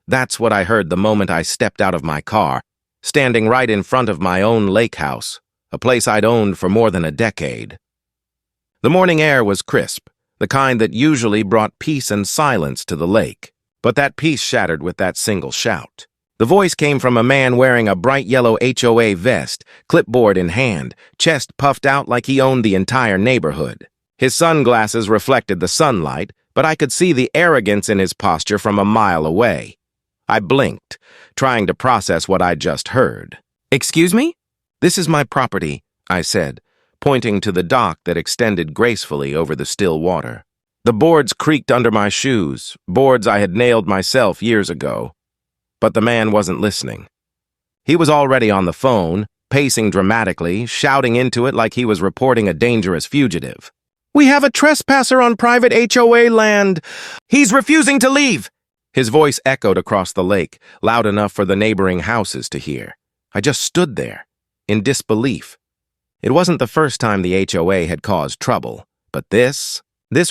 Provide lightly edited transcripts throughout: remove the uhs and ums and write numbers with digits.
That's what I heard the moment I stepped out of my car, standing right in front of my own lake house, a place I'd owned for more than a decade. The morning air was crisp, the kind that usually brought peace and silence to the lake. But that peace shattered with that single shout. The voice came from a man wearing a bright yellow HOA vest, clipboard in hand, chest puffed out like he owned the entire neighborhood. His sunglasses reflected the sunlight, but I could see the arrogance in his posture from a mile away. I blinked, trying to process what I'd just heard. "Excuse me?" "This is my property," I said, pointing to the dock that extended gracefully over the still water. The boards creaked under my shoes, boards I had nailed myself years ago. But the man wasn't listening. He was already on the phone, pacing dramatically, shouting into it like he was reporting a dangerous fugitive. "We have a trespasser on private HOA land. He's refusing to leave." His voice echoed across the lake, loud enough for the neighboring houses to hear. I just stood there, in disbelief. It wasn't the first time the HOA had caused trouble, but this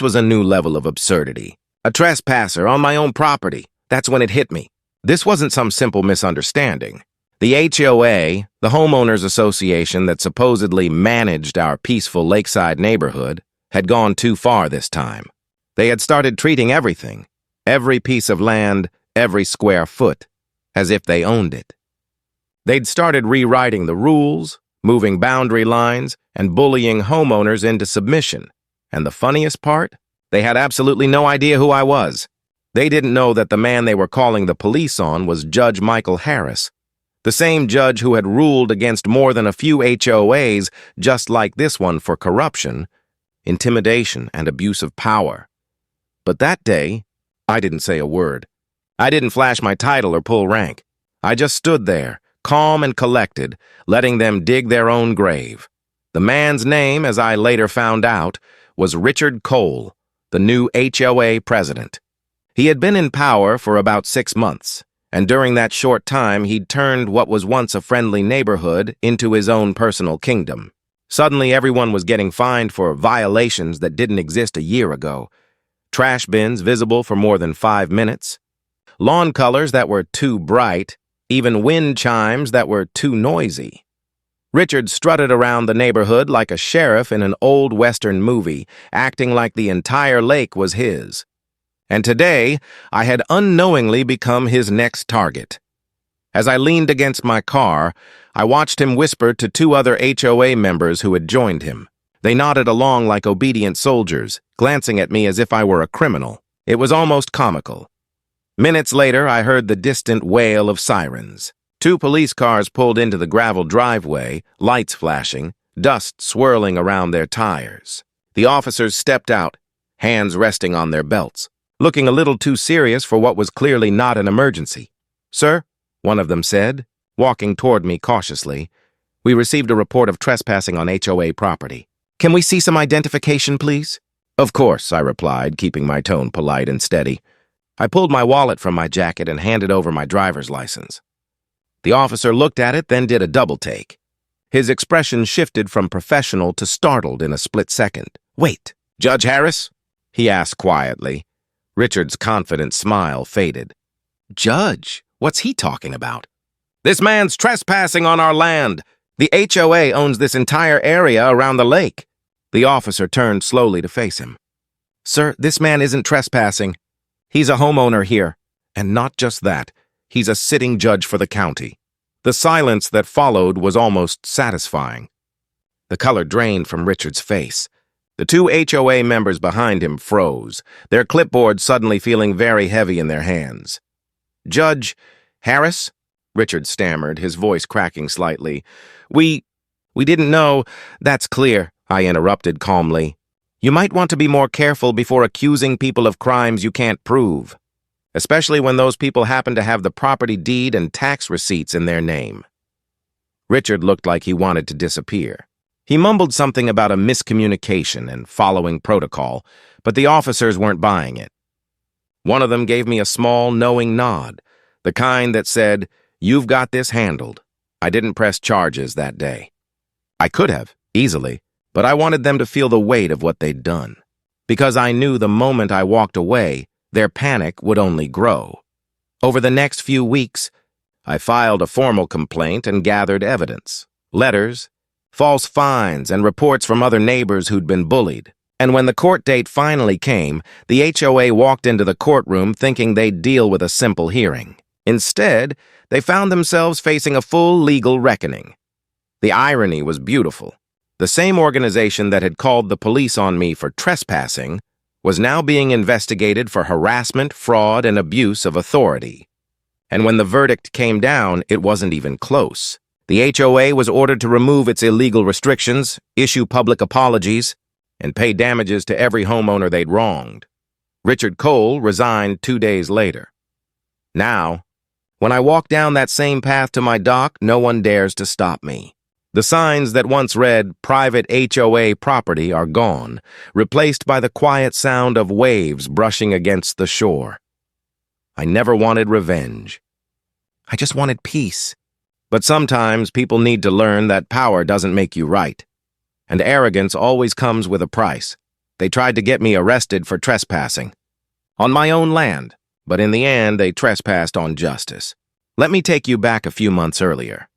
was a new level of absurdity. A trespasser on my own property. That's when it hit me. This wasn't some simple misunderstanding. The HOA, the Homeowners Association that supposedly managed our peaceful lakeside neighborhood, had gone too far this time. They had started treating everything, every piece of land, every square foot, as if they owned it. They'd started rewriting the rules, moving boundary lines, and bullying homeowners into submission. And the funniest part? They had absolutely no idea who I was. They didn't know that the man they were calling the police on was Judge Michael Harris, the same judge who had ruled against more than a few HOAs just like this one for corruption, intimidation, and abuse of power. But that day, I didn't say a word. I didn't flash my title or pull rank. I just stood there, calm and collected, letting them dig their own grave. The man's name, as I later found out, was Richard Cole, the new HOA president. He had been in power for about 6 months, and during that short time he'd turned what was once a friendly neighborhood into his own personal kingdom. Suddenly everyone was getting fined for violations that didn't exist a year ago. Trash bins visible for more than 5 minutes, lawn colors that were too bright, even wind chimes that were too noisy. Richard strutted around the neighborhood like a sheriff in an old Western movie, acting like the entire lake was his. And today, I had unknowingly become his next target. As I leaned against my car, I watched him whisper to 2 other HOA members who had joined him. They nodded along like obedient soldiers, glancing at me as if I were a criminal. It was almost comical. Minutes later, I heard the distant wail of sirens. 2 police cars pulled into the gravel driveway, lights flashing, dust swirling around their tires. The officers stepped out, hands resting on their belts, looking a little too serious for what was clearly not an emergency. "Sir," one of them said, walking toward me cautiously, "we received a report of trespassing on HOA property. Can we see some identification, please?" "Of course," I replied, keeping my tone polite and steady. I pulled my wallet from my jacket and handed over my driver's license. The officer looked at it, then did a double take. His expression shifted from professional to startled in a split second. "Wait, Judge Harris?" he asked quietly. Richard's confident smile faded. "Judge? What's he talking about?" "This man's trespassing on our land. The HOA owns this entire area around the lake." The officer turned slowly to face him. "Sir, this man isn't trespassing. He's a homeowner here. And not just that, he's a sitting judge for the county." The silence that followed was almost satisfying. The color drained from Richard's face. The 2 HOA members behind him froze, their clipboards suddenly feeling very heavy in their hands. "Judge Harris?" Richard stammered, his voice cracking slightly. We didn't know." "That's clear," I interrupted calmly. "You might want to be more careful before accusing people of crimes you can't prove, especially when those people happen to have the property deed and tax receipts in their name." Richard looked like he wanted to disappear. He mumbled something about a miscommunication and following protocol, but the officers weren't buying it. One of them gave me a small, knowing nod, the kind that said, "You've got this handled." I didn't press charges that day. I could have, easily, but I wanted them to feel the weight of what they'd done, because I knew the moment I walked away, their panic would only grow. Over the next few weeks, I filed a formal complaint and gathered evidence, letters, false fines, and reports from other neighbors who'd been bullied. And when the court date finally came, the HOA walked into the courtroom thinking they'd deal with a simple hearing. Instead, they found themselves facing a full legal reckoning. The irony was beautiful. The same organization that had called the police on me for trespassing was now being investigated for harassment, fraud, and abuse of authority. And when the verdict came down, it wasn't even close. The HOA was ordered to remove its illegal restrictions, issue public apologies, and pay damages to every homeowner they'd wronged. Richard Cole resigned 2 days later. Now, when I walk down that same path to my dock, no one dares to stop me. The signs that once read "Private HOA Property" are gone, replaced by the quiet sound of waves brushing against the shore. I never wanted revenge. I just wanted peace. But sometimes people need to learn that power doesn't make you right. And arrogance always comes with a price. They tried to get me arrested for trespassing. On my own land, but in the end they trespassed on justice. Let me take you back a few months earlier.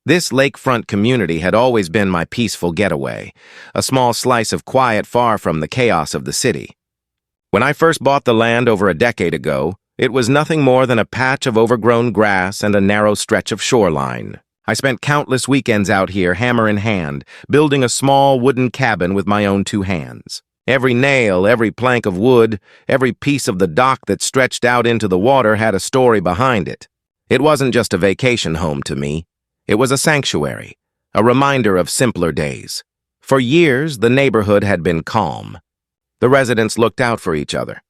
This lakefront community had always been my peaceful getaway, a small slice of quiet far from the chaos of the city. When I first bought the land over a decade ago, it was nothing more than a patch of overgrown grass and a narrow stretch of shoreline. I spent countless weekends out here, hammer in hand, building a small wooden cabin with my own 2 hands. Every nail, every plank of wood, every piece of the dock that stretched out into the water had a story behind it. It wasn't just a vacation home to me. It was a sanctuary, a reminder of simpler days. For years, the neighborhood had been calm. The residents looked out for each other.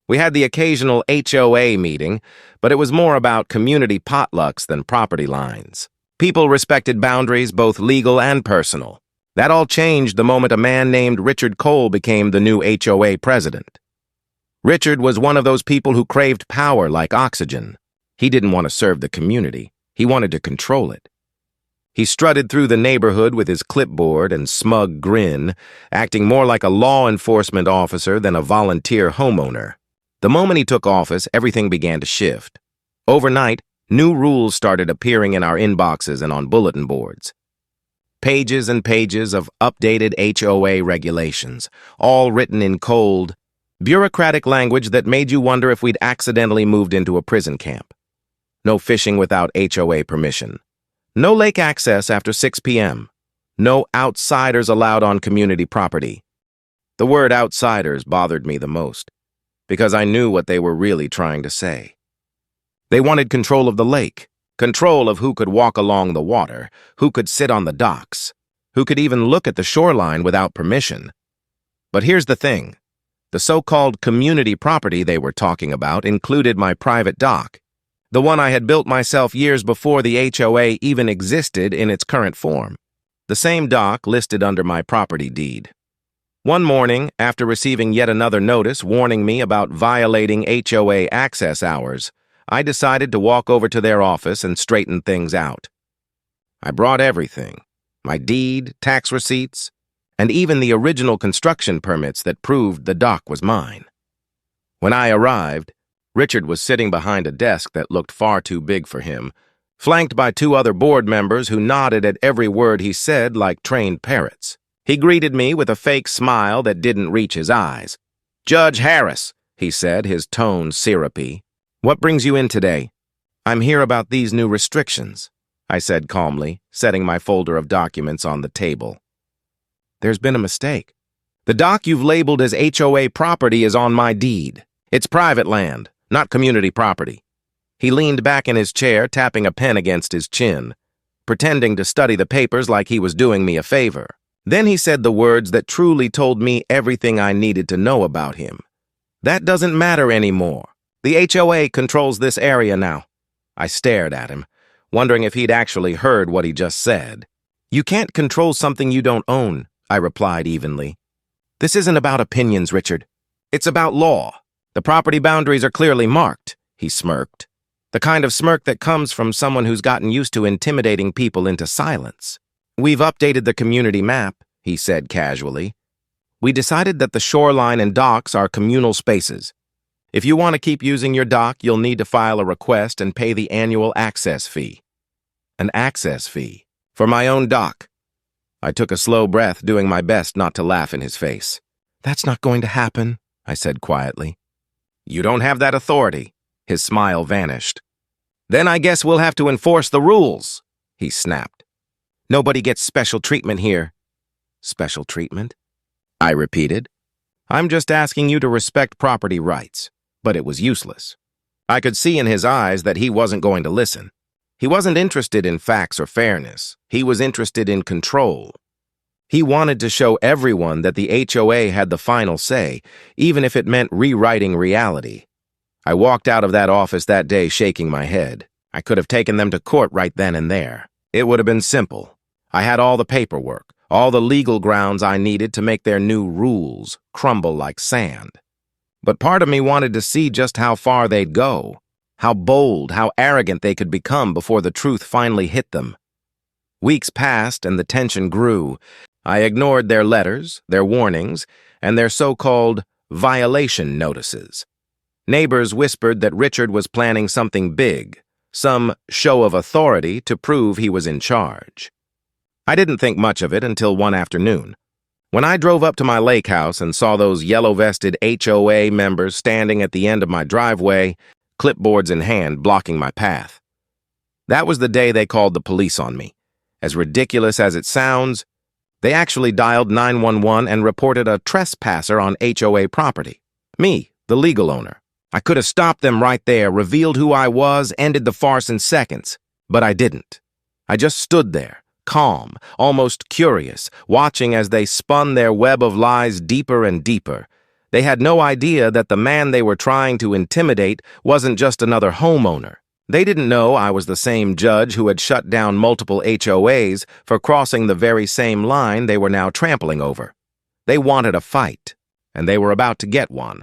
We had the occasional HOA meeting, but it was more about community potlucks than property lines. People respected boundaries, both legal and personal. That all changed the moment a man named Richard Cole became the new HOA president. Richard was one of those people who craved power like oxygen. He didn't want to serve the community. He wanted to control it. He strutted through the neighborhood with his clipboard and smug grin, acting more like a law enforcement officer than a volunteer homeowner. The moment he took office, everything began to shift. Overnight, new rules started appearing in our inboxes and on bulletin boards. Pages and pages of updated HOA regulations, all written in cold, bureaucratic language that made you wonder if we'd accidentally moved into a prison camp. No fishing without HOA permission. No lake access after 6 p.m. No outsiders allowed on community property. The word outsiders bothered me the most, because I knew what they were really trying to say. They wanted control of the lake, control of who could walk along the water, who could sit on the docks, who could even look at the shoreline without permission. But here's the thing. The so-called community property they were talking about included my private dock, the one I had built myself years before the HOA even existed in its current form. The same dock listed under my property deed. One morning, after receiving yet another notice warning me about violating HOA access hours, I decided to walk over to their office and straighten things out. I brought everything, my deed, tax receipts, and even the original construction permits that proved the dock was mine. When I arrived, Richard was sitting behind a desk that looked far too big for him, flanked by 2 other board members who nodded at every word he said like trained parrots. He greeted me with a fake smile that didn't reach his eyes. "Judge Harris," he said, his tone syrupy. "What brings you in today?" "I'm here about these new restrictions," I said calmly, setting my folder of documents on the table. "There's been a mistake. The dock you've labeled as HOA property is on my deed. It's private land, not community property." He leaned back in his chair, tapping a pen against his chin, pretending to study the papers like he was doing me a favor. Then he said the words that truly told me everything I needed to know about him. "That doesn't matter anymore. The HOA controls this area now." I stared at him, wondering if he'd actually heard what he just said. "You can't control something you don't own," I replied evenly. "This isn't about opinions, Richard. It's about law. The property boundaries are clearly marked," he smirked. The kind of smirk that comes from someone who's gotten used to intimidating people into silence. "We've updated the community map," he said casually. "We decided that the shoreline and docks are communal spaces. If you want to keep using your dock, you'll need to file a request and pay the annual access fee. An access fee? For my own dock? I took a slow breath, doing my best not to laugh in his face. That's not going to happen, I said quietly. You don't have that authority. His smile vanished. Then I guess we'll have to enforce the rules, he snapped. Nobody gets special treatment here. Special treatment? I repeated. I'm just asking you to respect property rights. But it was useless. I could see in his eyes that he wasn't going to listen. He wasn't interested in facts or fairness. He was interested in control. He wanted to show everyone that the HOA had the final say, even if it meant rewriting reality. I walked out of that office that day shaking my head. I could have taken them to court right then and there. It would have been simple. I had all the paperwork, all the legal grounds I needed to make their new rules crumble like sand. But part of me wanted to see just how far they'd go, how bold, how arrogant they could become before the truth finally hit them. Weeks passed and the tension grew. I ignored their letters, their warnings, and their so-called violation notices. Neighbors whispered that Richard was planning something big, some show of authority to prove he was in charge. I didn't think much of it until one afternoon. When I drove up to my lake house and saw those yellow-vested HOA members standing at the end of my driveway, clipboards in hand, blocking my path. That was the day they called the police on me. As ridiculous as it sounds, they actually dialed 911 and reported a trespasser on HOA property. Me, the legal owner. I could have stopped them right there, revealed who I was, ended the farce in seconds. But I didn't. I just stood there, calm, almost curious, watching as they spun their web of lies deeper and deeper. They had no idea that the man they were trying to intimidate wasn't just another homeowner. They didn't know I was the same judge who had shut down multiple HOAs for crossing the very same line they were now trampling over. They wanted a fight, and they were about to get one,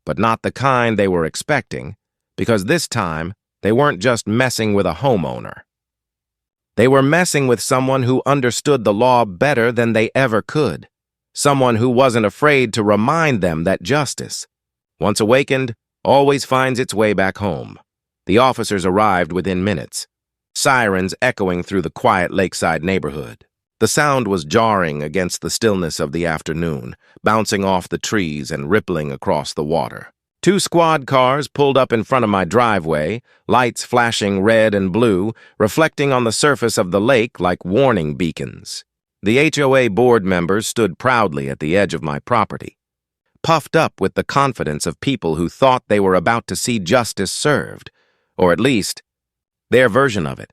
but not the kind they were expecting, because this time they weren't just messing with a homeowner. They were messing with someone who understood the law better than they ever could, someone who wasn't afraid to remind them that justice, once awakened, always finds its way back home. The officers arrived within minutes, sirens echoing through the quiet lakeside neighborhood. The sound was jarring against the stillness of the afternoon, bouncing off the trees and rippling across the water. 2 squad cars pulled up in front of my driveway, lights flashing red and blue, reflecting on the surface of the lake like warning beacons. The HOA board members stood proudly at the edge of my property, puffed up with the confidence of people who thought they were about to see justice served, or at least their version of it.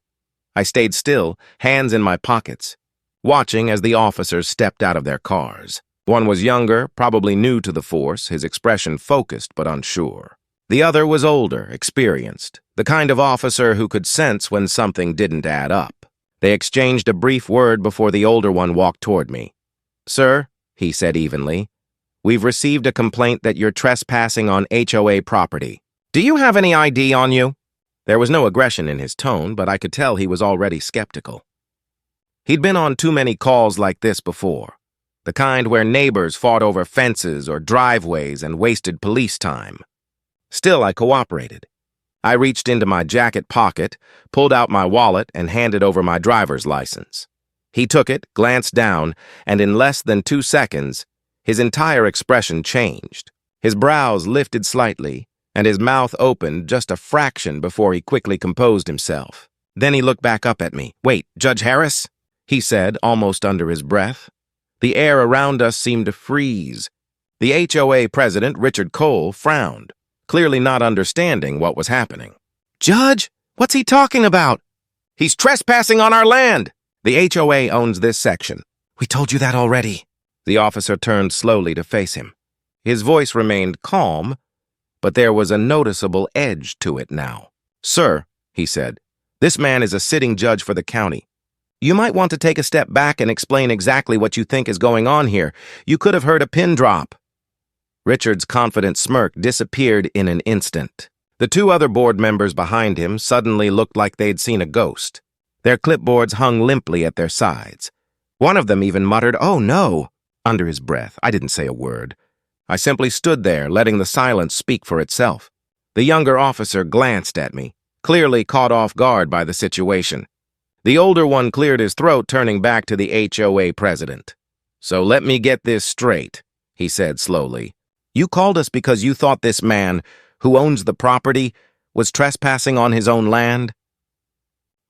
I stayed still, hands in my pockets, watching as the officers stepped out of their cars. One was younger, probably new to the force, his expression focused but unsure. The other was older, experienced, the kind of officer who could sense when something didn't add up. They exchanged a brief word before the older one walked toward me. "Sir," he said evenly, "we've received a complaint that you're trespassing on HOA property. Do you have any ID on you?" There was no aggression in his tone, but I could tell he was already skeptical. He'd been on too many calls like this before, the kind where neighbors fought over fences or driveways and wasted police time. Still, I cooperated. I reached into my jacket pocket, pulled out my wallet, and handed over my driver's license. He took it, glanced down, and in less than 2 seconds, his entire expression changed. His brows lifted slightly, and his mouth opened just a fraction before he quickly composed himself. Then he looked back up at me. "Wait, Judge Harris?" he said, almost under his breath. The air around us seemed to freeze. The HOA president, Richard Cole, frowned, clearly not understanding what was happening. "Judge, what's he talking about?" "He's trespassing on our land. The HOA owns this section." "We told you that already." The officer turned slowly to face him. His voice remained calm, but there was a noticeable edge to it now. "Sir," he said, "this man is a sitting judge for the county. You might want to take a step back and explain exactly what you think is going on here. You could have heard a pin drop." Richard's confident smirk disappeared in an instant. The 2 other board members behind him suddenly looked like they'd seen a ghost. Their clipboards hung limply at their sides. One of them even muttered, "Oh no," under his breath. I didn't say a word. I simply stood there, letting the silence speak for itself. The younger officer glanced at me, clearly caught off guard by the situation. The older one cleared his throat, turning back to the HOA president. "So let me get this straight," he said slowly. "You called us because you thought this man, who owns the property, was trespassing on his own land?"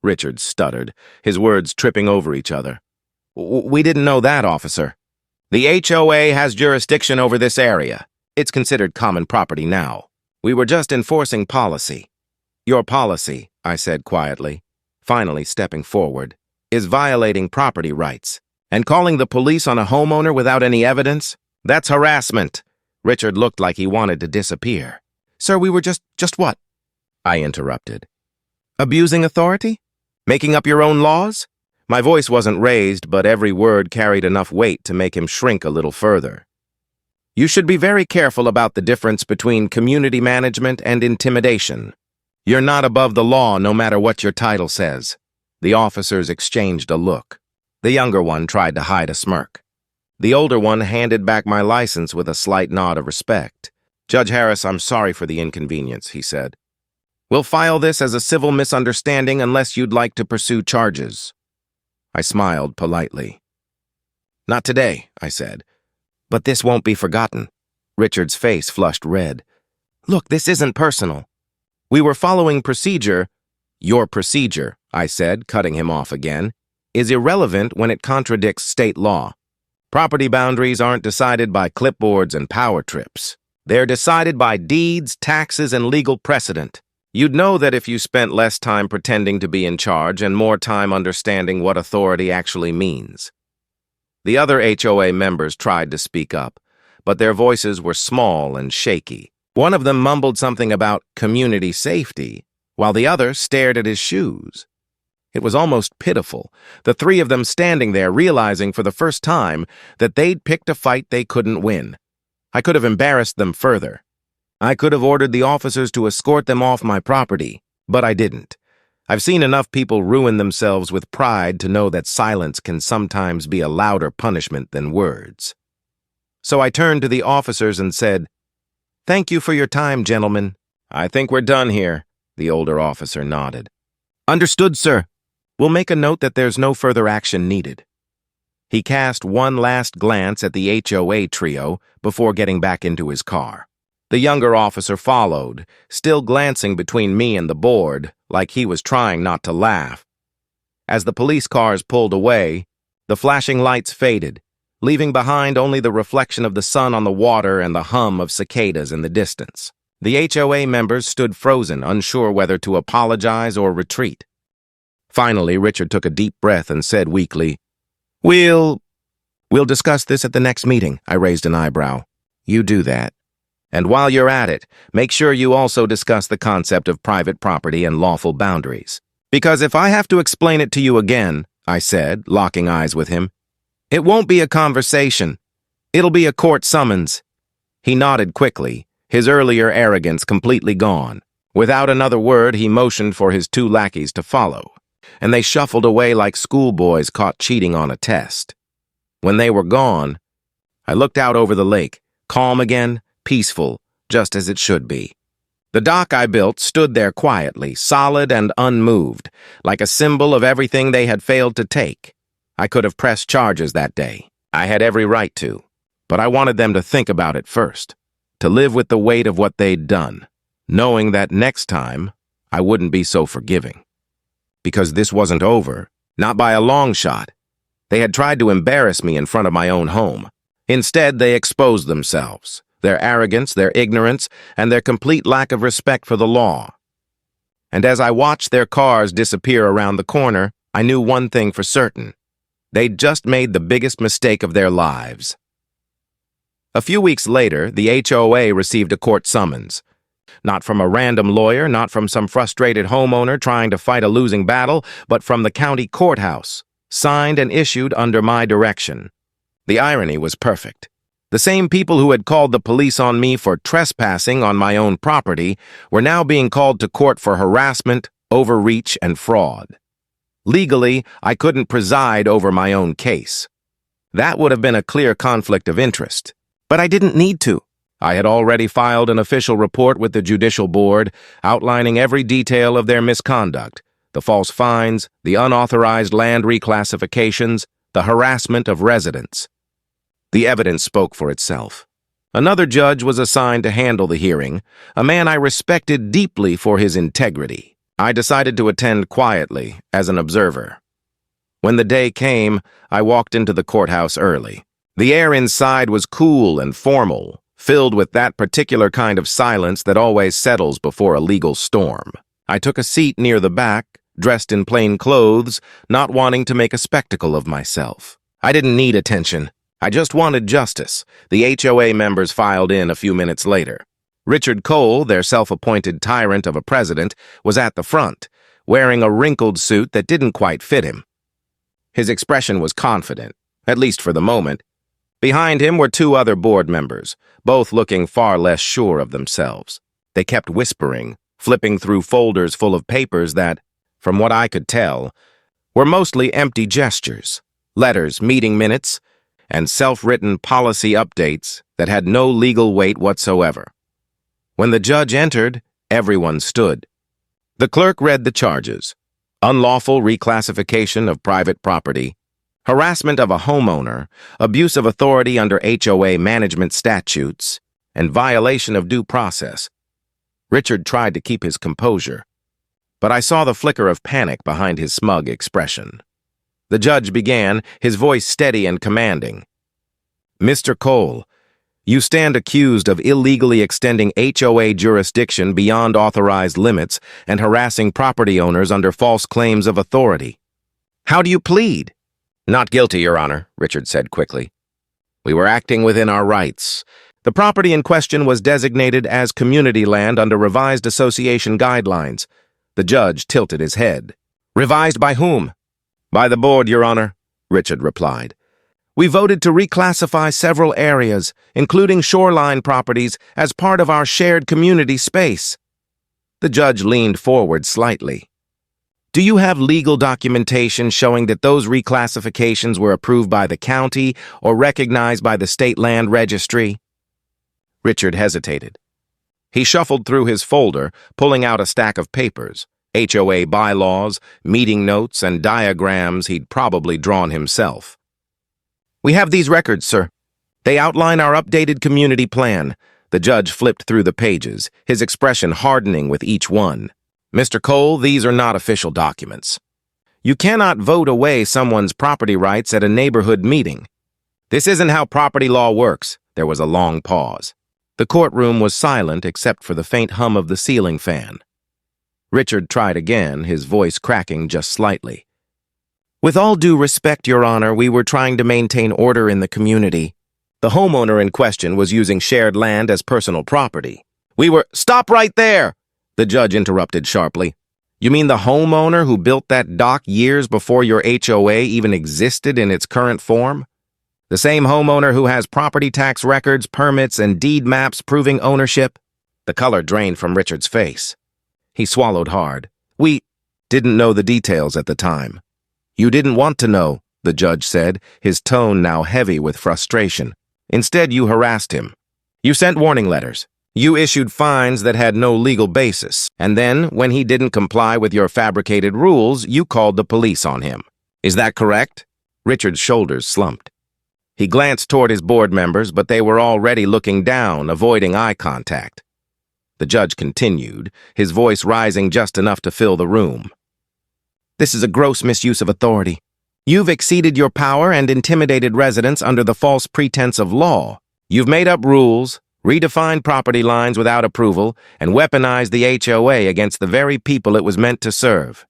Richard stuttered, his words tripping over each other. "We didn't know that, officer. The HOA has jurisdiction over this area. It's considered common property now. We were just enforcing policy." "Your policy," I said quietly, finally stepping forward, "is violating property rights. And calling the police on a homeowner without any evidence? That's harassment." Richard looked like he wanted to disappear. "Sir, we were just what?" I interrupted. "Abusing authority? Making up your own laws?" My voice wasn't raised, but every word carried enough weight to make him shrink a little further. "You should be very careful about the difference between community management and intimidation. You're not above the law no matter what your title says." The officers exchanged a look. The younger one tried to hide a smirk. The older one handed back my license with a slight nod of respect. "Judge Harris, I'm sorry for the inconvenience," he said. "We'll file this as a civil misunderstanding unless you'd like to pursue charges." I smiled politely. "Not today," I said. "But this won't be forgotten." Richard's face flushed red. "Look, this isn't personal. We were following procedure." "Your procedure," I said, cutting him off again, "is irrelevant when it contradicts state law. Property boundaries aren't decided by clipboards and power trips. They're decided by deeds, taxes, and legal precedent. You'd know that if you spent less time pretending to be in charge and more time understanding what authority actually means." The other HOA members tried to speak up, but their voices were small and shaky. One of them mumbled something about community safety, while the other stared at his shoes. It was almost pitiful, the three of them standing there realizing for the first time that they'd picked a fight they couldn't win. I could have embarrassed them further. I could have ordered the officers to escort them off my property, but I didn't. I've seen enough people ruin themselves with pride to know that silence can sometimes be a louder punishment than words. So I turned to the officers and said, "Thank you for your time, gentlemen. I think we're done here." The older officer nodded. "Understood, sir. We'll make a note that there's no further action needed." He cast one last glance at the HOA trio before getting back into his car. The younger officer followed, still glancing between me and the board, like he was trying not to laugh. As the police cars pulled away, the flashing lights faded, leaving behind only the reflection of the sun on the water and the hum of cicadas in the distance. The HOA members stood frozen, unsure whether to apologize or retreat. Finally, Richard took a deep breath and said weakly, We'll discuss this at the next meeting." I raised an eyebrow. "You do that. And while you're at it, make sure you also discuss the concept of private property and lawful boundaries. Because if I have to explain it to you again," I said, locking eyes with him, "it won't be a conversation. It'll be a court summons." He nodded quickly, his earlier arrogance completely gone. Without another word, he motioned for his two lackeys to follow, and they shuffled away like schoolboys caught cheating on a test. When they were gone, I looked out over the lake, calm again, peaceful, just as it should be. The dock I built stood there quietly, solid and unmoved, like a symbol of everything they had failed to take. I could have pressed charges that day. I had every right to. But I wanted them to think about it first, to live with the weight of what they'd done, knowing that next time I wouldn't be so forgiving. Because this wasn't over, not by a long shot. They had tried to embarrass me in front of my own home. Instead, they exposed themselves, their arrogance, their ignorance, and their complete lack of respect for the law. And as I watched their cars disappear around the corner, I knew one thing for certain. They'd just made the biggest mistake of their lives. A few weeks later, the HOA received a court summons. Not from a random lawyer, not from some frustrated homeowner trying to fight a losing battle, but from the county courthouse, signed and issued under my direction. The irony was perfect. The same people who had called the police on me for trespassing on my own property were now being called to court for harassment, overreach, and fraud. Legally, I couldn't preside over my own case. That would have been a clear conflict of interest. But I didn't need to. I had already filed an official report with the Judicial Board outlining every detail of their misconduct, the false fines, the unauthorized land reclassifications, the harassment of residents. The evidence spoke for itself. Another judge was assigned to handle the hearing, a man I respected deeply for his integrity. I decided to attend quietly as an observer. When the day came, I walked into the courthouse early. The air inside was cool and formal, filled with that particular kind of silence that always settles before a legal storm. I took a seat near the back, dressed in plain clothes, not wanting to make a spectacle of myself. I didn't need attention. I just wanted justice. The HOA members filed in a few minutes later. Richard Cole, their self-appointed tyrant of a president, was at the front, wearing a wrinkled suit that didn't quite fit him. His expression was confident, at least for the moment. Behind him were two other board members, both looking far less sure of themselves. They kept whispering, flipping through folders full of papers that, from what I could tell, were mostly empty gestures, letters, meeting minutes, and self-written policy updates that had no legal weight whatsoever. When the judge entered, everyone stood. The clerk read the charges: unlawful reclassification of private property, harassment of a homeowner, abuse of authority under HOA management statutes, and violation of due process. Richard tried to keep his composure, but I saw the flicker of panic behind his smug expression. The judge began, his voice steady and commanding. Mr. Cole, you stand accused of illegally extending HOA jurisdiction beyond authorized limits and harassing property owners under false claims of authority. How do you plead? Not guilty, Your Honor, Richard said quickly. We were acting within our rights. The property in question was designated as community land under revised association guidelines. The judge tilted his head. Revised by whom? By the board, Your Honor, Richard replied. We voted to reclassify several areas, including shoreline properties, as part of our shared community space. The judge leaned forward slightly. Do you have legal documentation showing that those reclassifications were approved by the county or recognized by the state land registry? Richard hesitated. He shuffled through his folder, pulling out a stack of papers, HOA bylaws, meeting notes, and diagrams he'd probably drawn himself. We have these records, sir. They outline our updated community plan. The judge flipped through the pages, his expression hardening with each one. Mr. Cole, these are not official documents. You cannot vote away someone's property rights at a neighborhood meeting. This isn't how property law works. There was a long pause. The courtroom was silent except for the faint hum of the ceiling fan. Richard tried again, his voice cracking just slightly. With all due respect, Your Honor, we were trying to maintain order in the community. The homeowner in question was using shared land as personal property. Stop right there! The judge interrupted sharply. You mean the homeowner who built that dock years before your HOA even existed in its current form? The same homeowner who has property tax records, permits, and deed maps proving ownership? The color drained from Richard's face. He swallowed hard. We didn't know the details at the time. You didn't want to know, the judge said, his tone now heavy with frustration. Instead, you harassed him. You sent warning letters. You issued fines that had no legal basis. And then, when he didn't comply with your fabricated rules, you called the police on him. Is that correct? Richard's shoulders slumped. He glanced toward his board members, but they were already looking down, avoiding eye contact. The judge continued, his voice rising just enough to fill the room. This is a gross misuse of authority. You've exceeded your power and intimidated residents under the false pretense of law. You've made up rules, redefined property lines without approval, and weaponized the HOA against the very people it was meant to serve.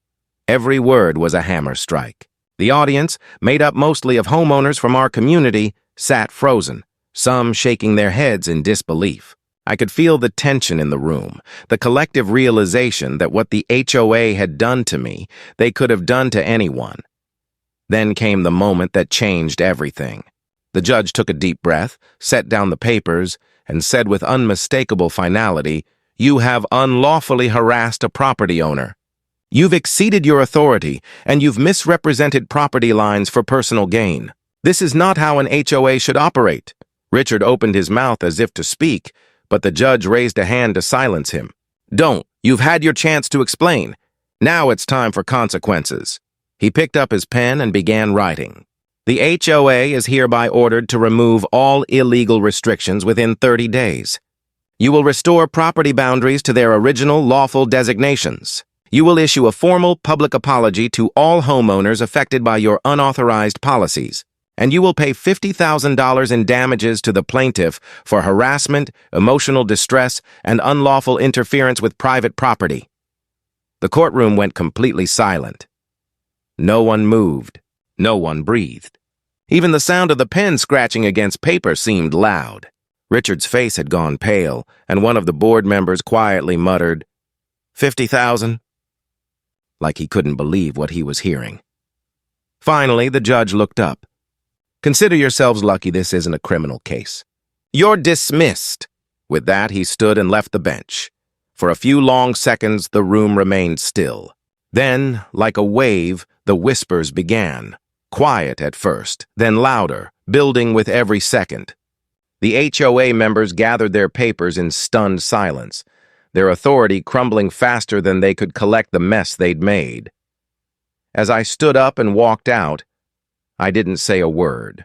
Every word was a hammer strike. The audience, made up mostly of homeowners from our community, sat frozen, some shaking their heads in disbelief. I could feel the tension in the room, the collective realization that what the HOA had done to me, they could have done to anyone. Then came the moment that changed everything. The judge took a deep breath, set down the papers, and said with unmistakable finality, "You have unlawfully harassed a property owner. You've exceeded your authority, and you've misrepresented property lines for personal gain. This is not how an HOA should operate." Richard opened his mouth as if to speak, but the judge raised a hand to silence him. Don't. You've had your chance to explain. Now it's time for consequences. He picked up his pen and began writing. The HOA is hereby ordered to remove all illegal restrictions within 30 days. You will restore property boundaries to their original lawful designations. You will issue a formal public apology to all homeowners affected by your unauthorized policies, and you will pay $50,000 in damages to the plaintiff for harassment, emotional distress, and unlawful interference with private property. The courtroom went completely silent. No one moved. No one breathed. Even the sound of the pen scratching against paper seemed loud. Richard's face had gone pale, and one of the board members quietly muttered, "50,000?" like he couldn't believe what he was hearing. Finally, the judge looked up. Consider yourselves lucky this isn't a criminal case. You're dismissed. With that, he stood and left the bench. For a few long seconds, the room remained still. Then, like a wave, the whispers began. Quiet at first, then louder, building with every second. The HOA members gathered their papers in stunned silence, their authority crumbling faster than they could collect the mess they'd made. As I stood up and walked out, I didn't say a word.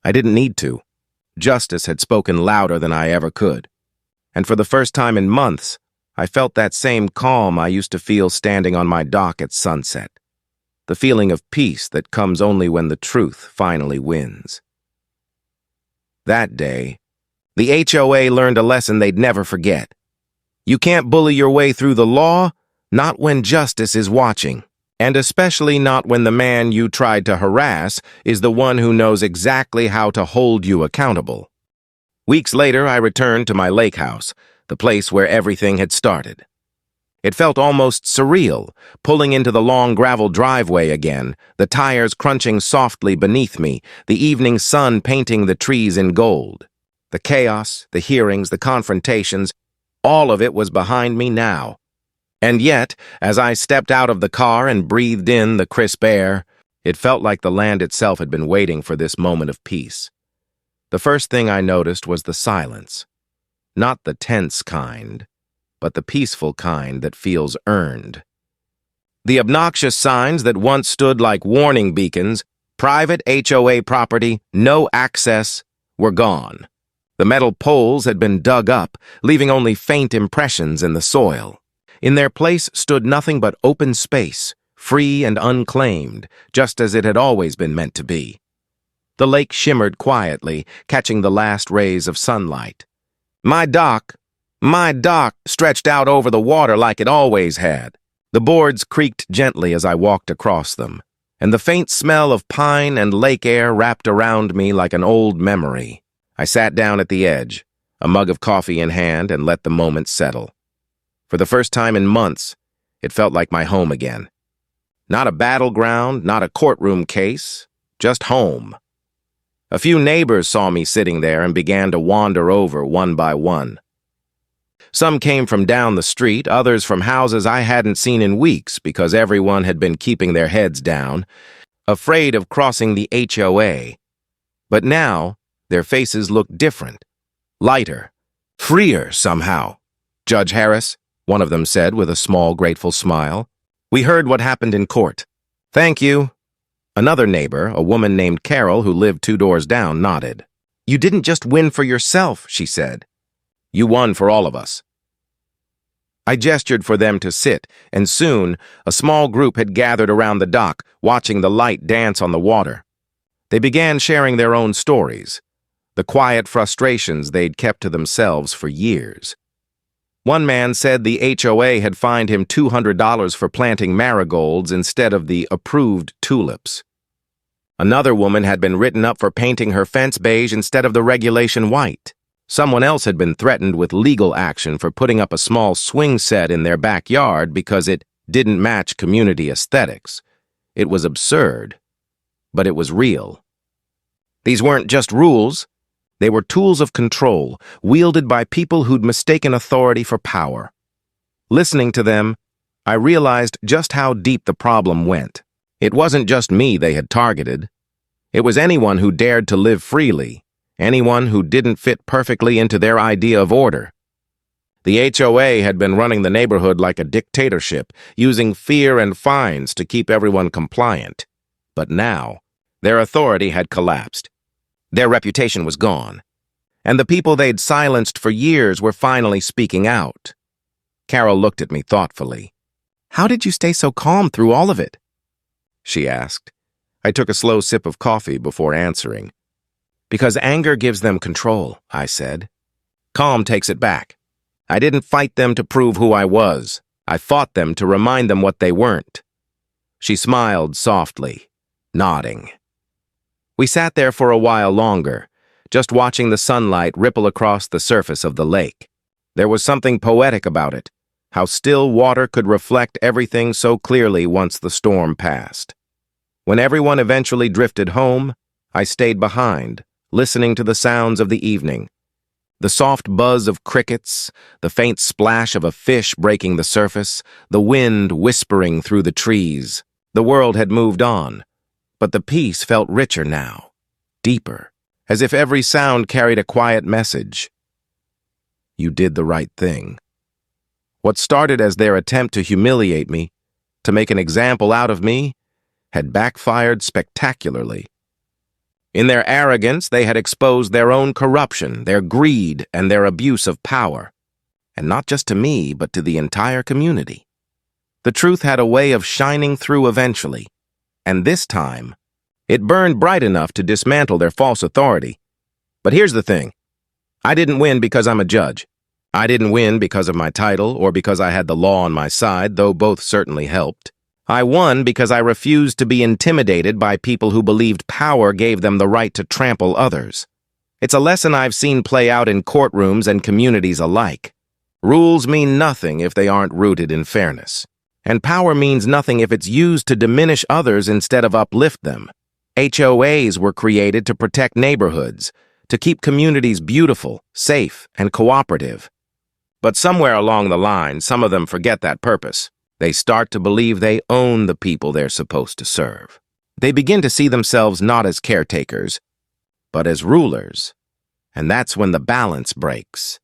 I didn't need to. Justice had spoken louder than I ever could. And for the first time in months, I felt that same calm I used to feel standing on my dock at sunset. The feeling of peace that comes only when the truth finally wins. That day, the HOA learned a lesson they'd never forget. You can't bully your way through the law, not when justice is watching, and especially not when the man you tried to harass is the one who knows exactly how to hold you accountable. Weeks later, I returned to my lake house, the place where everything had started. It felt almost surreal, pulling into the long gravel driveway again, the tires crunching softly beneath me, the evening sun painting the trees in gold. The chaos, the hearings, the confrontations, all of it was behind me now. And yet, as I stepped out of the car and breathed in the crisp air, it felt like the land itself had been waiting for this moment of peace. The first thing I noticed was the silence. Not the tense kind, but the peaceful kind that feels earned. The obnoxious signs that once stood like warning beacons, private HOA property, no access, were gone. The metal poles had been dug up, leaving only faint impressions in the soil. In their place stood nothing but open space, free and unclaimed, just as it had always been meant to be. The lake shimmered quietly, catching the last rays of sunlight. My dock stretched out over the water like it always had. The boards creaked gently as I walked across them, and the faint smell of pine and lake air wrapped around me like an old memory. I sat down at the edge, a mug of coffee in hand, and let the moment settle. For the first time in months, it felt like my home again. Not a battleground, not a courtroom case, just home. A few neighbors saw me sitting there and began to wander over one by one. Some came from down the street, others from houses I hadn't seen in weeks because everyone had been keeping their heads down, afraid of crossing the HOA. But now, their faces looked different, lighter, freer somehow. "Judge Harris," one of them said with a small, grateful smile, "we heard what happened in court." "Thank you." Another neighbor, a woman named Carol who lived 2 doors down, nodded. "You didn't just win for yourself," she said. "You won for all of us." I gestured for them to sit, and soon a small group had gathered around the dock, watching the light dance on the water. They began sharing their own stories, the quiet frustrations they'd kept to themselves for years. One man said the HOA had fined him $200 for planting marigolds instead of the approved tulips. Another woman had been written up for painting her fence beige instead of the regulation white. Someone else had been threatened with legal action for putting up a small swing set in their backyard because it didn't match community aesthetics. It was absurd, but it was real. These weren't just rules. They were tools of control, wielded by people who'd mistaken authority for power. Listening to them, I realized just how deep the problem went. It wasn't just me they had targeted. It was anyone who dared to live freely, anyone who didn't fit perfectly into their idea of order. The HOA had been running the neighborhood like a dictatorship, using fear and fines to keep everyone compliant. But now, their authority had collapsed. Their reputation was gone, and the people they'd silenced for years were finally speaking out. Carol looked at me thoughtfully. "How did you stay so calm through all of it?" she asked. I took a slow sip of coffee before answering. "Because anger gives them control," I said. "Calm takes it back. I didn't fight them to prove who I was. I fought them to remind them what they weren't." She smiled softly, nodding. We sat there for a while longer, just watching the sunlight ripple across the surface of the lake. There was something poetic about it, how still water could reflect everything so clearly once the storm passed. When everyone eventually drifted home, I stayed behind, listening to the sounds of the evening. The soft buzz of crickets, the faint splash of a fish breaking the surface, the wind whispering through the trees. The world had moved on, but the peace felt richer now, deeper, as if every sound carried a quiet message. You did the right thing. What started as their attempt to humiliate me, to make an example out of me, had backfired spectacularly. In their arrogance, they had exposed their own corruption, their greed, and their abuse of power. And not just to me, but to the entire community. The truth had a way of shining through eventually. And this time, it burned bright enough to dismantle their false authority. But here's the thing. I didn't win because I'm a judge. I didn't win because of my title or because I had the law on my side, though both certainly helped. I won because I refused to be intimidated by people who believed power gave them the right to trample others. It's a lesson I've seen play out in courtrooms and communities alike. Rules mean nothing if they aren't rooted in fairness. And power means nothing if it's used to diminish others instead of uplift them. HOAs were created to protect neighborhoods, to keep communities beautiful, safe, and cooperative. But somewhere along the line, some of them forget that purpose. They start to believe they own the people they're supposed to serve. They begin to see themselves not as caretakers, but as rulers. And that's when the balance breaks.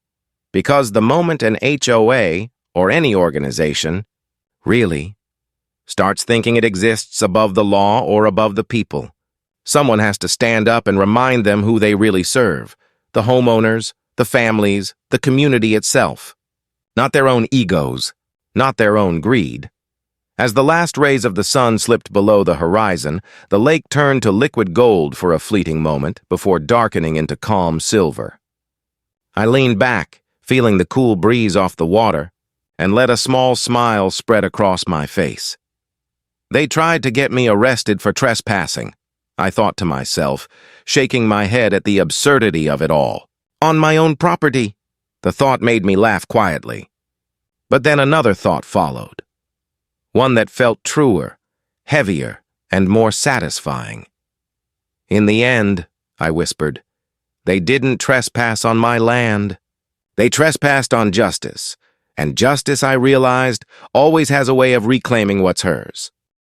Because the moment an HOA, or any organization, really starts thinking it exists above the law or above the people, someone has to stand up and remind them who they really serve: the homeowners, the families, the community itself. Not their own egos, not their own greed. As the last rays of the sun slipped below the horizon, the lake turned to liquid gold for a fleeting moment before darkening into calm silver. I leaned back, feeling the cool breeze off the water, and let a small smile spread across my face. They tried to get me arrested for trespassing, I thought to myself, shaking my head at the absurdity of it all. On my own property. The thought made me laugh quietly. But then another thought followed. One that felt truer, heavier, and more satisfying. In the end, I whispered, they didn't trespass on my land. They trespassed on justice. And justice, I realized, always has a way of reclaiming what's hers.